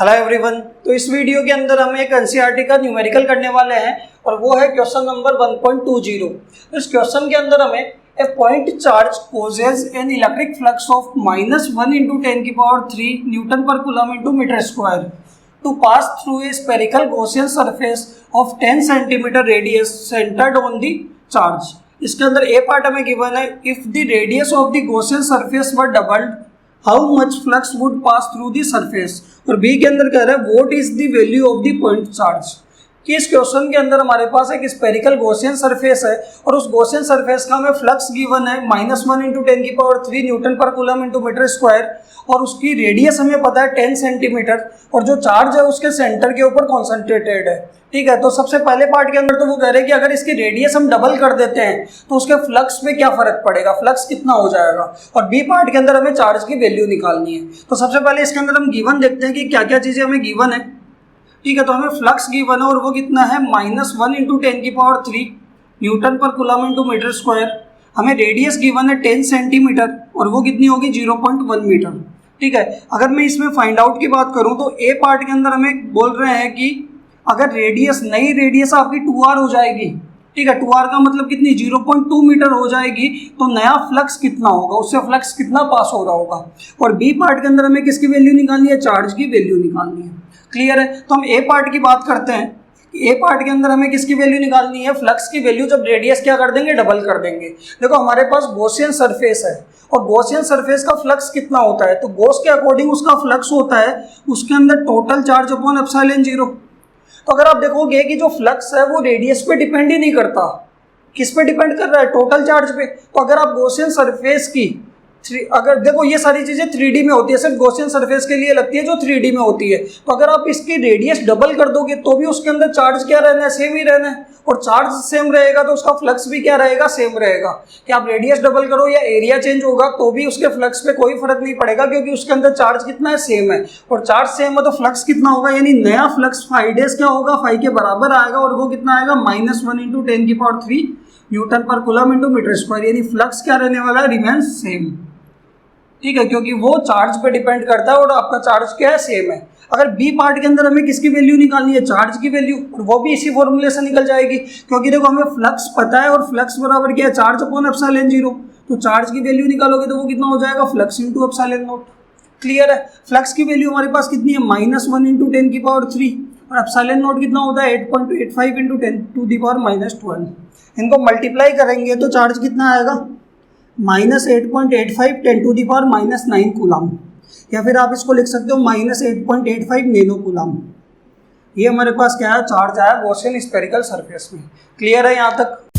Hello everyone. तो इस video के अंदर हम एक एनसीईआरटी का न्यूमेरिकल करने वाले हैं और वो है क्वेश्चन नंबर 1.20। इस क्वेश्चन के अंदर हमें A point charge causes an electric flux of -1 × 10⁻³ newton पर coulomb × metre square to pass through a spherical Gaussian surface of 10 cm radius centered on the charge। इसके अंदर ए पार्ट हमें गिवन है, if the radius of the Gaussian surface were doubled how much flux would pass through the surface. और B के अंदर कह रहा है what is the value of the point charge. कि इस क्वेश्चन के अंदर हमारे पास एक स्पेरिकल गॉसियन सरफेस है और उस गॉसियन सरफेस का हमें फ्लक्स गिवन है -1 × 10⁻³ न्यूटन पर कूलम × मीटर स्क्वायर और उसकी रेडियस हमें पता है 10 सेंटीमीटर और जो चार्ज है उसके सेंटर के ऊपर कॉन्सेंट्रेटेड है। ठीक है, तो सबसे पहले पार्ट के अंदर तो वो कह रहे हैं कि अगर इसकी रेडियस हम डबल कर देते हैं तो उसके फ्लक्स में क्या फर्क पड़ेगा, फ्लक्स कितना हो जाएगा। और बी पार्ट के अंदर हमें चार्ज की वैल्यू निकालनी है। तो सबसे पहले इसके अंदर हम गिवन देखते हैं कि क्या क्या चीज़ें हमें गिवन है। ठीक है, तो हमें फ्लक्स गिवन है और वो कितना है -1 × 10⁻³ न्यूटन पर कूलम × मीटर स्क्वायर। हमें रेडियस गिवन है 10 सेंटीमीटर और वो कितनी होगी 0.1 मीटर। ठीक है, अगर मैं इसमें फाइंड आउट की बात करूं तो ए पार्ट के अंदर हमें बोल रहे हैं कि अगर रेडियस नई रेडियस आपकी 2r हो जाएगी, ठीक है, 2r का मतलब कितनी 0.2 मीटर हो जाएगी, तो नया फ्लक्स कितना होगा, उससे फ्लक्स कितना पास हो रहा होगा। और बी पार्ट के अंदर हमें किसकी वैल्यू निकालनी है, चार्ज की वैल्यू निकालनी है। क्लियर है, तो हम ए पार्ट की बात करते हैं। ए पार्ट के अंदर हमें किसकी वैल्यू निकालनी है, फ्लक्स की वैल्यू। जब रेडियस क्या कर देंगे, डबल कर देंगे। देखो हमारे पास गॉसियन सरफेस है और गॉसियन सरफेस का फ्लक्स कितना होता है, तो गॉस के अकॉर्डिंग उसका फ्लक्स होता है उसके अंदर टोटल चार्ज अपॉन एप्सिलॉन 0। तो अगर आप देखोगे कि जो फ्लक्स है वो रेडियस पे डिपेंड ही नहीं करता, किस पे डिपेंड कर रहा है, टोटल चार्ज पे। तो अगर आप गॉसियन सरफेस की अगर देखो ये सारी चीज़ें 3D में होती है, सिर्फ गॉसियन सरफेस के लिए लगती है जो 3D में होती है। तो अगर आप इसकी रेडियस डबल कर दोगे तो भी उसके अंदर चार्ज क्या रहना है, सेम ही रहना है। और चार्ज सेम रहेगा तो उसका फ्लक्स भी क्या रहेगा, सेम रहेगा। कि आप रेडियस डबल करो या एरिया चेंज होगा तो भी उसके फ्लक्स पे कोई फर्क नहीं पड़ेगा, क्योंकि उसके अंदर चार्ज कितना है, सेम है। और चार्ज सेम है तो फ्लक्स कितना होगा, यानी नया फ्लक्स फाई डेज क्या होगा, फाई के बराबर आएगा। और वो कितना आएगा -1 × 10⁻³ न्यूटन पर कूलम × मीटर स्क्वायर। यानी फ्लक्स क्या रहने वाला है, रिमेंस सेम। ठीक है, क्योंकि वो चार्ज पे डिपेंड करता है और आपका चार्ज क्या है, सेम है। अगर बी पार्ट के अंदर हमें किसकी वैल्यू निकालनी है, चार्ज की वैल्यू, और वो भी इसी फॉर्मूले से निकल जाएगी। क्योंकि देखो हमें फ्लक्स पता है और फ्लक्स बराबर क्या है, चार्ज अपॉन एप्सिलॉन 0। तो चार्ज की वैल्यू निकालोगे तो वो कितना हो जाएगा, फ्लक्स × एप्सिलॉन 0। क्लियर है, फ्लक्स की वैल्यू हमारे पास कितनी है, -1 × 10⁻³ और एप्सिलॉन 0 कितना होता है 8.85 × 10⁻⁻12। इनको मल्टीप्लाई करेंगे तो चार्ज कितना आएगा, -8.85 10⁻⁻9 कूलम। या फिर आप इसको लिख सकते हो -8.85 नैनो कूलम। ये हमारे पास क्या है, चार्ज आया गॉसियन स्फेरिकल सरफेस में। क्लियर है यहाँ तक।